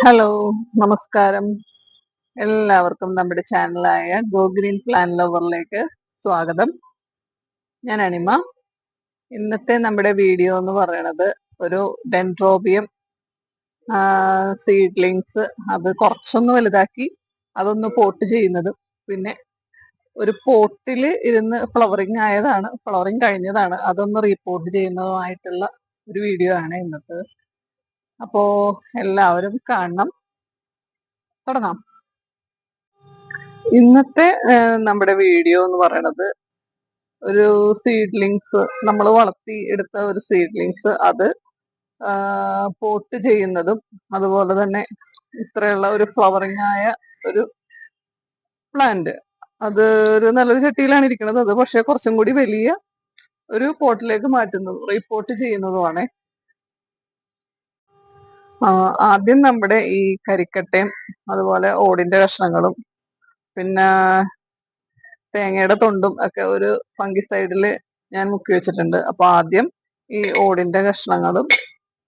Hello, നമസ്കാരം. എല്ലാവർക്കും നമ്മുടെ ചാനലായ ഗോ ഗ്രീൻ പ്ലാൻ ലവറിലേക്ക് സ്വാഗതം. ഞാൻ അനിമ. ഇന്നത്തെ നമ്മുടെ വീഡിയോ എന്ന് പറയുന്നത് ഒരു ഡെൻഡ്രോബിയം സീഡ്ലിങ്സ് അത് കുറച്ചൊന്ന് വലുതാക്കി അതൊന്ന് പോട്ട് ചെയ്യുന്നതും, പിന്നെ ഒരു പോട്ടിൽ ഇരുന്ന് ഫ്ലവറിങ് കഴിഞ്ഞതാണ്, അതൊന്ന് റീപോർട്ട് ചെയ്യുന്നതുമായിട്ടുള്ള ഒരു വീഡിയോ ആണ് ഇന്നത്തെ. അപ്പോ എല്ലാവരും കാണണം. തുടങ്ങാം. ഇന്നത്തെ നമ്മുടെ വീഡിയോ എന്ന് പറയുന്നത് ഒരു സീഡ്ലിങ്സ് നമ്മൾ വളർത്തി എടുത്ത ഒരു സീഡ്ലിങ്സ് അത് പോട്ട് ചെയ്യുന്നതും, അതുപോലെ തന്നെ ഇത്രയുള്ള ഒരു ഫ്ലവറിങ് ആയ ഒരു പ്ലാന്റ് അത് ഒരു നല്ലൊരു ചട്ടിയിലാണ് ഇരിക്കുന്നത്. അത് പക്ഷെ കുറച്ചും കൂടി വലിയ ഒരു പോട്ടിലേക്ക് മാറ്റുന്നതും റീപോർട്ട് ചെയ്യുന്നതുമാണ്. ആദ്യം നമ്മുടെ ഈ കരിക്കട്ടയും അതുപോലെ ഓടിന്റെ കഷ്ണങ്ങളും പിന്നെ തേങ്ങയുടെ തൊണ്ടും ഒക്കെ ഒരു ഫംഗിസൈഡിൽ ഞാൻ മുക്കി വെച്ചിട്ടുണ്ട്. അപ്പൊ ആദ്യം ഈ ഓടിന്റെ കഷ്ണങ്ങളും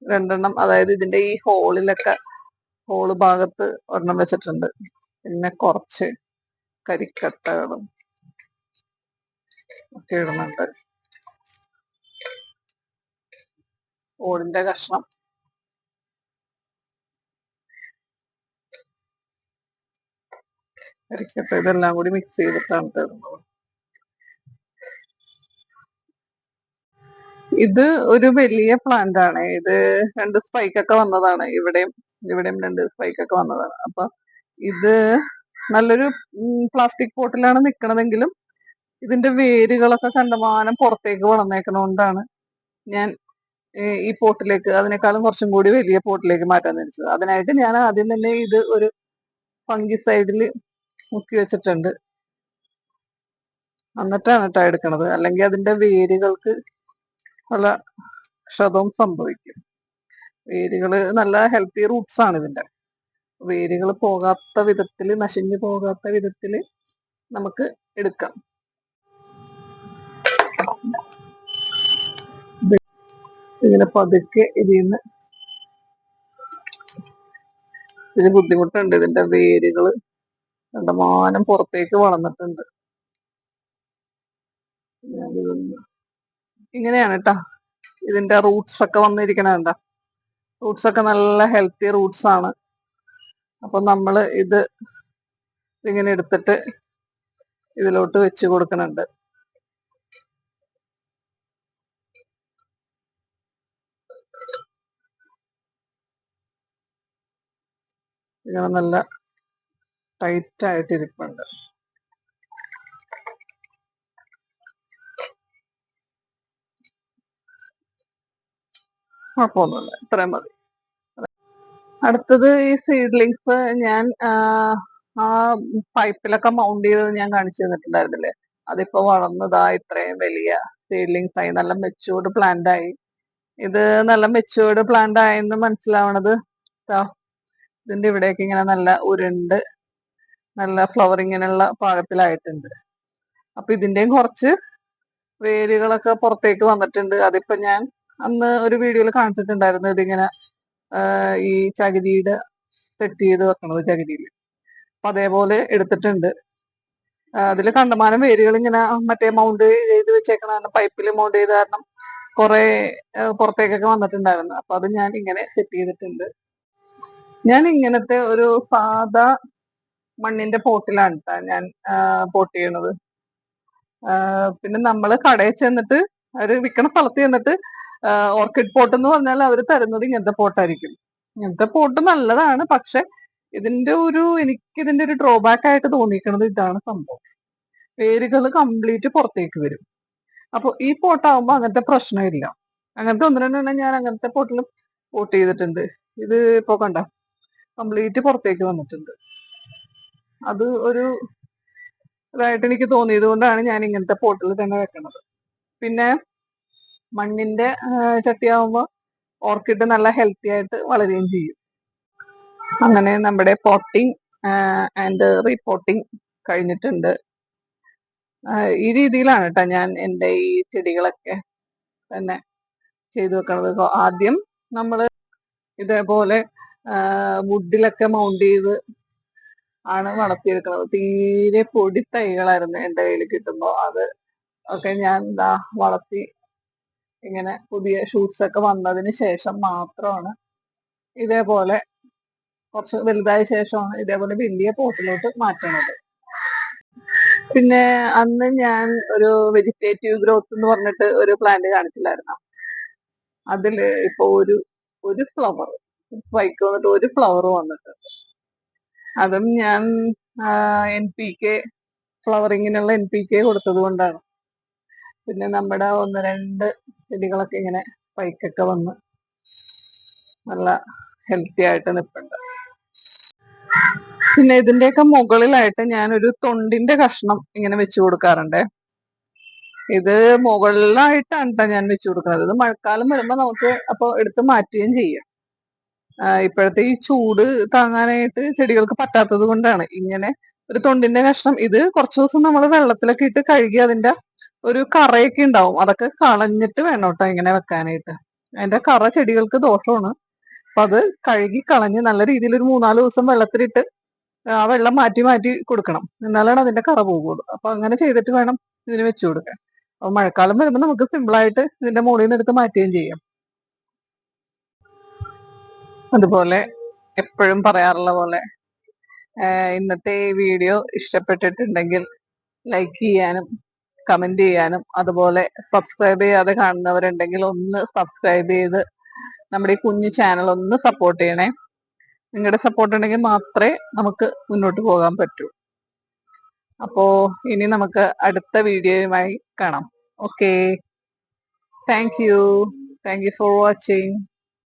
രണ്ടെണ്ണം, അതായത് ഇതിന്റെ ഈ ഹോള് ഭാഗത്ത് ഒരെണ്ണം വെച്ചിട്ടുണ്ട്. പിന്നെ കുറച്ച് കരിക്കട്ടകളും ഒക്കെ ഇടുന്നുണ്ട്. ഓടിന്റെ കഷ്ണം, കരിക്കട്ട, ഇതെല്ലാം കൂടി മിക്സ് ചെയ്തിട്ടാണ് ഇടുന്നത്. ഇത് ഒരു വലിയ പ്ലാന്റ് ആണ്. ഇത് 2 സ്പൈക്കൊക്കെ വന്നതാണ്. ഇവിടെയും 2 സ്പൈക്കൊക്കെ വന്നതാണ്. അപ്പൊ ഇത് നല്ലൊരു പ്ലാസ്റ്റിക് പോട്ടിലാണ് നിൽക്കണതെങ്കിലും ഇതിന്റെ വേരുകളൊക്കെ കണ്ടമാനം പുറത്തേക്ക് വളർന്നേക്കണോണ്ടാണ് ഞാൻ ഈ പോട്ടിലേക്ക്, അതിനേക്കാളും കുറച്ചും കൂടി വലിയ പോട്ടിലേക്ക് മാറ്റാൻ തിരിച്ചത്. അതിനായിട്ട് ഞാൻ ആദ്യം തന്നെ ഇത് ഒരു ഫംഗിസൈഡിൽ മുക്കി വെച്ചിട്ടുണ്ട്. എന്നിട്ടാണ് കേട്ടോ എടുക്കണത്. അല്ലെങ്കിൽ അതിന്റെ വേരുകൾക്ക് പല ക്ഷതവും സംഭവിക്കും. വേരുകള് നല്ല ഹെൽത്തി റൂട്ട്സ് ആണ് ഇതിന്റെ. വേരുകൾ പോകാത്ത വിധത്തില്, നശിഞ്ഞു പോകാത്ത വിധത്തില് നമുക്ക് എടുക്കാം. ഇങ്ങനെ പതുക്കെ ഇതിന് ബുദ്ധിമുട്ടുണ്ട്. ഇതിന്റെ വേരുകള് കണ്ടമാനം പുറത്തേക്ക് വളർന്നിട്ടുണ്ട്. ഇങ്ങനെയാണ് കേട്ടാ ഇതിന്റെ റൂട്ട്സ് ഒക്കെ വന്നിരിക്കണ. റൂട്ട്സ് ഒക്കെ നല്ല ഹെൽത്തി റൂട്ട്സ് ആണ്. അപ്പൊ നമ്മള് ഇത് ഇങ്ങനെ എടുത്തിട്ട് ഇതിലോട്ട് വെച്ച് കൊടുക്കുന്നുണ്ട്. ഇങ്ങനെ നല്ല ടൈറ്റ് ആയിട്ട് ഇരിപ്പുണ്ട്. കുഴപ്പമൊന്നുമില്ല, ഇത്രയും മതി. അടുത്തത് ഈ സീഡ്ലിങ്സ് ഞാൻ ആ പൈപ്പിലൊക്കെ മൗണ്ട് ചെയ്തത് ഞാൻ കാണിച്ചു തന്നിട്ടുണ്ടായിരുന്നില്ലേ. അതിപ്പോ വളർന്നതാ ഇത്രയും വലിയ സീഡ്ലിങ്സ് ആയി, നല്ല മെച്ചൂർഡ് പ്ലാന്റ് ആയി. ഇത് നല്ല മെച്ചൂർഡ് പ്ലാന്റ് ആയെന്ന് മനസ്സിലാവണത് ഇതിന്റെ ഇവിടെയൊക്കെ ഇങ്ങനെ നല്ല ഉരുണ്ട് നല്ല ഫ്ലവറിങ്ങിനുള്ള പാകത്തിലായിട്ടുണ്ട്. അപ്പൊ ഇതിന്റെയും കുറച്ച് വേരുകളൊക്കെ പുറത്തേക്ക് വന്നിട്ടുണ്ട്. അതിപ്പോ ഞാൻ അന്ന് ഒരു വീഡിയോയിൽ കാണിച്ചിട്ടുണ്ടായിരുന്നു. ഇതിങ്ങനെ ഈ ചകിരിയുടെ സെറ്റ് ചെയ്ത് വെക്കണത് ചകിരിയിൽ. അപ്പൊ അതേപോലെ എടുത്തിട്ടുണ്ട്. അതിൽ കണ്ടമാനം വേരുകൾ ഇങ്ങനെ മറ്റേ മൗണ്ട് ചെയ്ത് വെച്ചേക്കണ പൈപ്പിൽ മൗണ്ട് ചെയ്ത കാരണം കുറെ പുറത്തേക്കൊക്കെ വന്നിട്ടുണ്ടായിരുന്നു. അപ്പൊ അത് ഞാൻ ഇങ്ങനെ സെറ്റ് ചെയ്തിട്ടുണ്ട്. ഞാൻ ഇങ്ങനത്തെ ഒരു സാധാ മണ്ണിന്റെ പോട്ടിലാണ് ഞാൻ പോട്ട് ചെയ്യണത്. പിന്നെ നമ്മള് കടയിൽ ചെന്നിട്ട് അവര് വിൽക്കണ സ്ഥലത്ത് ചെന്നിട്ട് ഓർക്കിഡ് പോട്ട് എന്ന് പറഞ്ഞാൽ അവർ തരുന്നത് ഇങ്ങനത്തെ പോട്ടായിരിക്കും. ഇങ്ങനത്തെ പോട്ട് നല്ലതാണ്, പക്ഷെ എനിക്ക് ഇതിന്റെ ഒരു ഡ്രോബാക്ക് ആയിട്ട് തോന്നിയിരിക്കുന്നത് ഇതാണ് സംഭവം. വേരുകൾ കംപ്ലീറ്റ് പുറത്തേക്ക് വരും. അപ്പൊ ഈ പോട്ടാവുമ്പോ അങ്ങനത്തെ പ്രശ്നമില്ല. അങ്ങനത്തെ 1-2 ഞാൻ അങ്ങനത്തെ പോട്ടിലും പോട്ട് ചെയ്തിട്ടുണ്ട്. ഇത് ഇപ്പൊ കണ്ട കംപ്ലീറ്റ് പുറത്തേക്ക് വന്നിട്ടുണ്ട്. അത് ഒരു ഇതായിട്ട് എനിക്ക് തോന്നിയത് കൊണ്ടാണ് ഞാൻ ഇങ്ങനത്തെ പോട്ടിൽ തന്നെ വെക്കണത്. പിന്നെ മണ്ണിന്റെ ചട്ടിയാവുമ്പോ ഓർക്കിഡ് നല്ല ഹെൽത്തി ആയിട്ട് വളരുകയും ചെയ്യും. അങ്ങനെ നമ്മുടെ പോട്ടിങ് ആൻഡ് റീപോട്ടിങ് കഴിഞ്ഞിട്ടുണ്ട്. ഈ രീതിയിലാണ് കേട്ടോ ഞാൻ എൻ്റെ ഈ ചെടികളൊക്കെ തന്നെ ചെയ്തു വെക്കണത്. ആദ്യം നമ്മൾ ഇതേപോലെ വുഡിലൊക്കെ മൗണ്ട് ചെയ്ത് ആണ് വളർത്തിയെടുക്കുന്നത്. തീരെ പൊടി തൈകളായിരുന്നു എന്റെ കയ്യിൽ കിട്ടുമ്പോ. അത് ഒക്കെ ഞാൻ എന്താ വളർത്തി ഇങ്ങനെ പുതിയ ഷൂട്ട്സ് ഒക്കെ വന്നതിന് ശേഷം മാത്രമാണ് ഇതേപോലെ കുറച്ച് വലുതായ ശേഷമാണ് ഇതേപോലെ വലിയ പോട്ടിലോട്ട് മാറ്റുന്നത്. പിന്നെ അന്ന് ഞാൻ ഒരു വെജിറ്റേറ്റീവ് ഗ്രോത്ത് എന്ന് പറഞ്ഞിട്ട് ഒരു പ്ലാന്റ് കാണിച്ചില്ലായിരുന്നു. അതില് ഇപ്പൊ ഒരു ഫ്ലവർ വൈക്ക് വന്നിട്ട് ഒരു ഫ്ലവർ വന്നിട്ടുണ്ട്. അതും ഞാൻ NPK ഫ്ലവറിങ്ങിനുള്ള NPK കൊടുത്തത് കൊണ്ടാണ്. പിന്നെ നമ്മുടെ ഒന്ന് രണ്ട് ചെടികളൊക്കെ ഇങ്ങനെ പൈക്കൊക്കെ വന്ന് നല്ല ഹെൽത്തി ആയിട്ട് നിൽപ്പുണ്ട്. പിന്നെ ഇതിന്റെയൊക്കെ മുകളിലായിട്ട് ഞാനൊരു തൊണ്ടിന്റെ കഷ്ണം ഇങ്ങനെ വെച്ചു കൊടുക്കാറുണ്ട്. ഇത് മുകളിലായിട്ടാണ് ട്ടോ ഞാൻ വെച്ചു കൊടുക്കുന്നത്. ഇത് മഴക്കാലം വരുമ്പോ നമുക്ക് അപ്പൊ എടുത്ത് മാറ്റുകയും ചെയ്യാം. ഇപ്പോഴത്തെ ഈ ചൂട് താങ്ങാനായിട്ട് ചെടികൾക്ക് പറ്റാത്തത് കൊണ്ടാണ് ഇങ്ങനെ ഒരു തൊണ്ടിന്റെ കഷ്ണം. ഇത് കുറച്ചു ദിവസം നമ്മൾ വെള്ളത്തിലൊക്കെ ഇട്ട് കഴുകി അതിന്റെ ഒരു കറയൊക്കെ ഉണ്ടാവും, അതൊക്കെ കളഞ്ഞിട്ട് വേണം കേട്ടോ ഇങ്ങനെ വെക്കാനായിട്ട്. അതിന്റെ കറ ചെടികൾക്ക് ദോഷമാണ്. അപ്പൊ അത് കഴുകി കളഞ്ഞ് നല്ല രീതിയിൽ ഒരു 3-4 ദിവസം വെള്ളത്തിലിട്ട് ആ വെള്ളം മാറ്റി മാറ്റി കൊടുക്കണം, എന്നാലാണ് അതിന്റെ കറ പോകുള്ളൂ. അപ്പൊ അങ്ങനെ ചെയ്തിട്ട് വേണം ഇതിന് വെച്ചു കൊടുക്കാൻ. അപ്പൊ മഴക്കാലം വരുമ്പോൾ നമുക്ക് സിമ്പിളായിട്ട് ഇതിന്റെ മുകളിൽ നിന്ന് എടുത്ത് മാറ്റുകയും ചെയ്യാം. അതുപോലെ എപ്പോഴും പറയാറുള്ള പോലെ ഇന്നത്തെ ഈ വീഡിയോ ഇഷ്ടപ്പെട്ടിട്ടുണ്ടെങ്കിൽ ലൈക്ക് ചെയ്യാനും കമന്റ് ചെയ്യാനും, അതുപോലെ സബ്സ്ക്രൈബ് ചെയ്യാതെ കാണുന്നവരുണ്ടെങ്കിൽ ഒന്ന് സബ്സ്ക്രൈബ് ചെയ്ത് നമ്മുടെ ഈ കുഞ്ഞു ചാനൽ ഒന്ന് സപ്പോർട്ട് ചെയ്യണേ. നിങ്ങളുടെ സപ്പോർട്ട് ഉണ്ടെങ്കിൽ മാത്രമേ നമുക്ക് മുന്നോട്ട് പോകാൻ പറ്റൂ. അപ്പോ ഇനി നമുക്ക് അടുത്ത വീഡിയോയുമായി കാണാം. Okay, thank you for watching.